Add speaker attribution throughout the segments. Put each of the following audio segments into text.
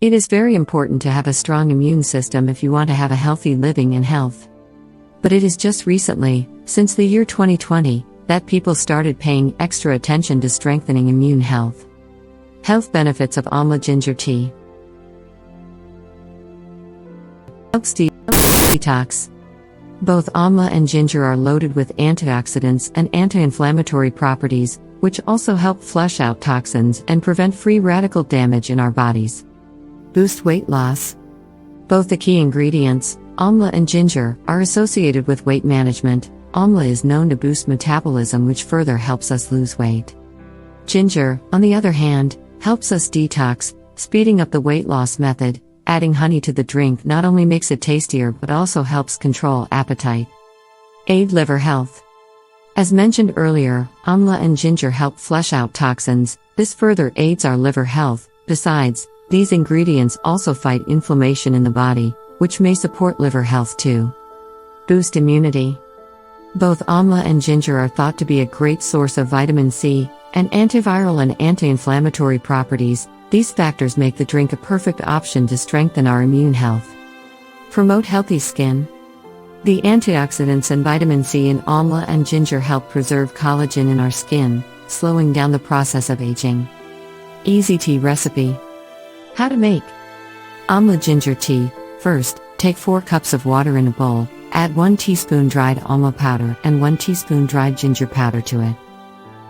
Speaker 1: It is very important to have a strong immune system if you want to have a healthy living and health. But it is just recently, since the year 2020, that people started paying extra attention to strengthening immune health. Health benefits of Amla ginger tea. Helps detox. Both Amla and ginger are loaded with antioxidants and anti-inflammatory properties, which also help flush out toxins and prevent free radical damage in our bodies. Boost weight loss. Both the key ingredients, Amla and ginger, are associated with weight management. Amla is known to boost metabolism, which further helps us lose weight. Ginger, on the other hand, helps us detox, speeding up the weight loss method. Adding honey to the drink not only makes it tastier but also helps control appetite. Aid liver health. As mentioned earlier, Amla and ginger help flush out toxins. This further aids our liver health. Besides, these ingredients also fight inflammation in the body, which may support liver health too. Boost immunity. Both Amla and ginger are thought to be a great source of vitamin C, and antiviral and anti-inflammatory properties. These factors make the drink a perfect option to strengthen our immune health. Promote healthy skin. The antioxidants and vitamin C in Amla and ginger help preserve collagen in our skin, slowing down the process of aging. Easy tea recipe. How to make Amla ginger tea. First, take 4 cups of water in a bowl, add 1 teaspoon dried Amla powder and 1 teaspoon dried ginger powder to it.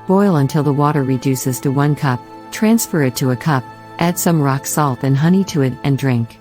Speaker 1: Boil until the water reduces to 1 cup, transfer it to a cup, add some rock salt and honey to it and drink.